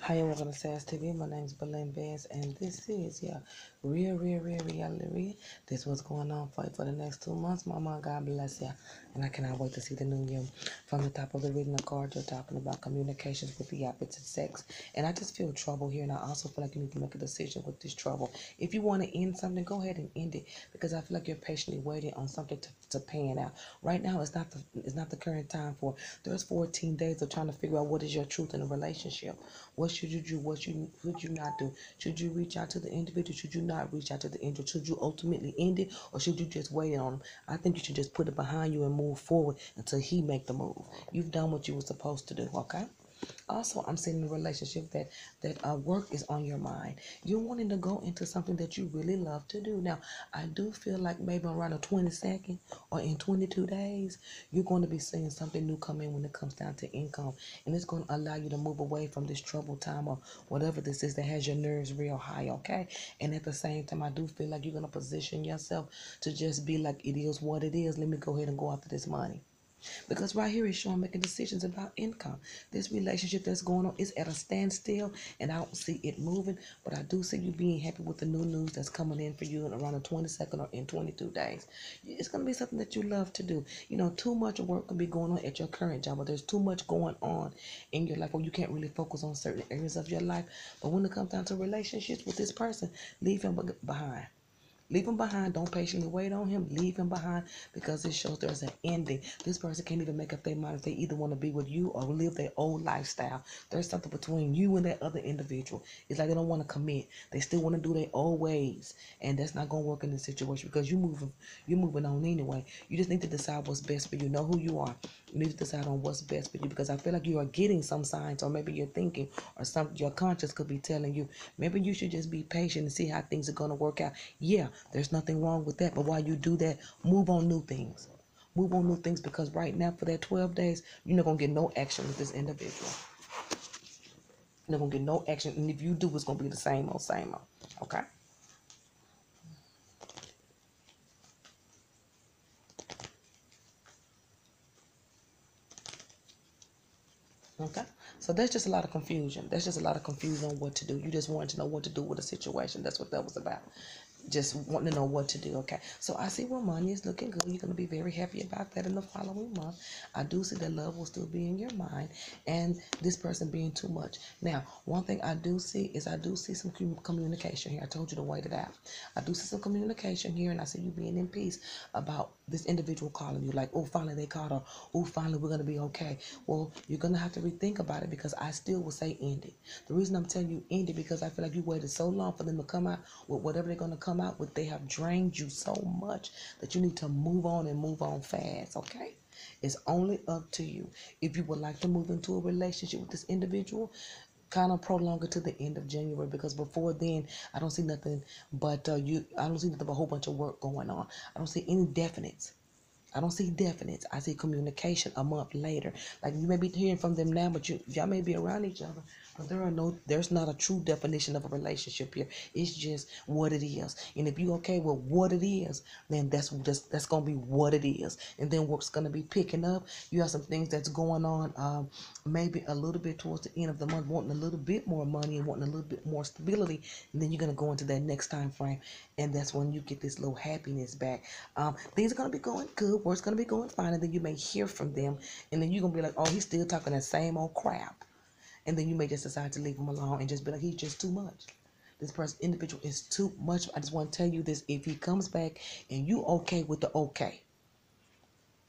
Hi, and welcome to SAS TV. My name's Belen Bass, and this is, real reality. This is what's going on for the next 2 months. Mama, God bless ya. And I cannot wait to see the new year. From the top of the reading the card, you're talking about communications with the opposite sex. And I just feel trouble here, and I also feel like you need to make a decision with this trouble. If you want to end something, go ahead and end it, because I feel like you're patiently waiting on something to pan out. Right now, it's not the current time for. There's 14 days of trying to figure out what is your truth in a relationship. What should you do? What should you not do? Should you reach out to the individual? Should you not reach out to the individual? Should you ultimately end it, or should you just wait on them? I think you should just put it behind you and move forward until he make the move. You've done what you were supposed to do, okay? Also, I'm seeing in a relationship that work is on your mind. You're wanting to go into something that you really love to do. Now, I do feel like maybe around the 22nd or in 22 days, you're going to be seeing something new come in when it comes down to income. And it's going to allow you to move away from this troubled time or whatever this is that has your nerves real high, okay? And at the same time, I do feel like you're going to position yourself to just be like, it is what it is. Let me go ahead and go after this money. Because right here is showing making decisions about income. This relationship that's going on is at a standstill, and I don't see it moving, but I do see you being happy with the new news that's coming in for you in around the 22nd or in 22 days. It's going to be something that you love to do. You know, too much work can be going on at your current job, but there's too much going on in your life where you can't really focus on certain areas of your life. But when it comes down to relationships with this person, leave him behind. Leave him behind. Don't patiently wait on him. Leave him behind, because it shows there's an ending. This person can't even make up their mind if they either want to be with you or live their old lifestyle. There's something between you and that other individual. It's like they don't want to commit. They still want to do their old ways, and that's not going to work in this situation, because you're moving on anyway. You just need to decide what's best for you. Know who you are. You need to decide on what's best for you, because I feel like you are getting some signs, or maybe you're thinking, or your conscience could be telling you, maybe you should just be patient and see how things are going to work out. Yeah, there's nothing wrong with that, but while you do that, move on new things. Move on new things, because right now for that 12 days, you're not going to get no action with this individual. You're not going to get no action, and if you do, it's going to be the same old, okay? Okay, so that's just a lot of confusion. That's just a lot of confusion on what to do. You just wanted to know what to do with a situation. That's what that was about. Just wanting to know what to do. Okay, so I see where money is looking good. You're going to be very happy about that in the following month. I do see that love will still be in your mind, and this person being too much. Now, one thing I do see is I do see some communication here. I told you to wait it out. I do see some communication here, and I see you being in peace about this individual calling you, like, oh, finally they called, or oh, finally we're going to be okay. Well, you're going to have to rethink about it, because I still will say end it. The reason I'm telling you end it, because I feel like you waited so long for them to come out with whatever they're going to come out with. They have drained you so much that you need to move on, and move on fast, okay? It's only up to you. If you would like to move into a relationship with this individual, kind of prolong it to the end of January, because before then I don't see nothing but I don't see nothing but a whole bunch of work going on. I don't see any definites. I don't see definites. I see communication a month later. Like, you may be hearing from them now, but y'all may be around each other. But there's not a true definition of a relationship here. It's just what it is. And if you okay with what it is, then that's gonna be what it is. And then what's gonna be picking up, you have some things that's going on, maybe a little bit towards the end of the month, wanting a little bit more money and wanting a little bit more stability. And then you're gonna go into that next time frame, and that's when you get this little happiness back. Things are gonna be going good, work's gonna be going fine, and then you may hear from them, and then you're gonna be like, oh, he's still talking that same old crap. And then you may just decide to leave him alone and just be like, he's just too much. This person, individual, is too much. I just want to tell you this: if he comes back and you okay with the okay,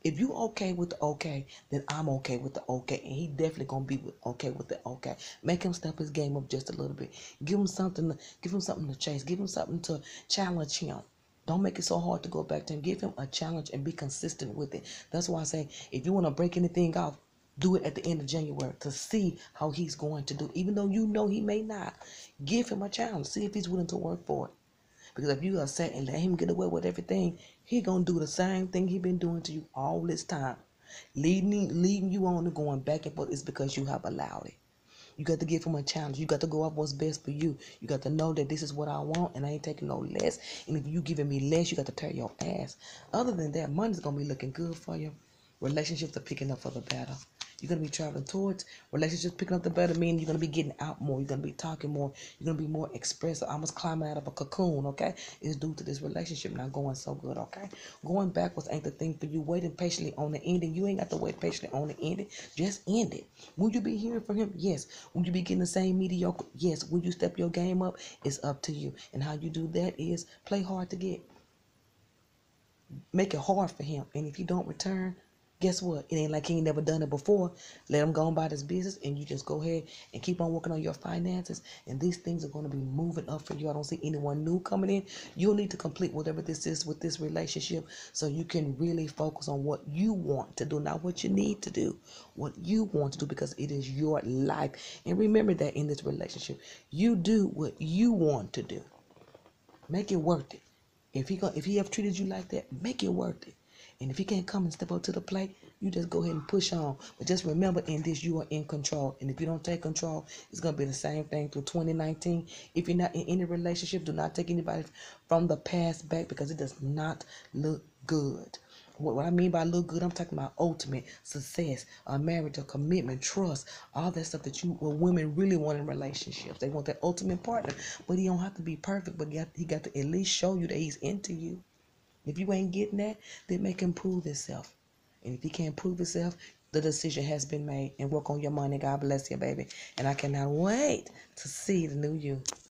if you okay with the okay, then I'm okay with the okay, and he definitely gonna be okay with the okay. Make him step his game up just a little bit. Give him something to chase. Give him something to challenge him. Don't make it so hard to go back to him. Give him a challenge and be consistent with it. That's why I say, if you want to break anything off, do it at the end of January to see how he's going to do. Even though you know he may not, give him a challenge. See if he's willing to work for it. Because if you are set and let him get away with everything, he gonna do the same thing he been doing to you all this time. Leading you on and going back and forth is because you have allowed it. You got to give him a challenge. You got to go up what's best for you. You got to know that this is what I want, and I ain't taking no less. And if you giving me less, you got to tear your ass. Other than that, money's gonna be looking good for you. Relationships are picking up for the better. You're going to be traveling towards relationships, picking up the better, meaning you're going to be getting out more. You're going to be talking more. You're going to be more expressive, almost climbing out of a cocoon, okay? It's due to this relationship not going so good, okay? Going backwards ain't the thing for you. Waiting patiently on the ending. You ain't got to wait patiently on the ending. Just end it. Will you be hearing from him? Yes. Will you be getting the same mediocre? Yes. Will you step your game up? It's up to you. And how you do that is play hard to get. Make it hard for him. And if you don't return, guess what? It ain't like he ain't never done it before. Let him go about his business, and you just go ahead and keep on working on your finances. And these things are going to be moving up for you. I don't see anyone new coming in. You'll need to complete whatever this is with this relationship so you can really focus on what you want to do, not what you need to do, what you want to do, because it is your life. And remember that in this relationship, you do what you want to do. Make it worth it. If he have treated you like that, make it worth it. And if he can't come and step up to the plate, you just go ahead and push on. But just remember, in this, you are in control. And if you don't take control, it's going to be the same thing through 2019. If you're not in any relationship, do not take anybody from the past back, because it does not look good. What I mean by look good, I'm talking about ultimate success, a marriage, a commitment, trust, all that stuff that women really want in relationships. They want that ultimate partner, but he don't have to be perfect, but he got to at least show you that he's into you. If you ain't getting that, then make him prove himself. And if he can't prove himself, the decision has been made. And work on your money. God bless you, baby. And I cannot wait to see the new you.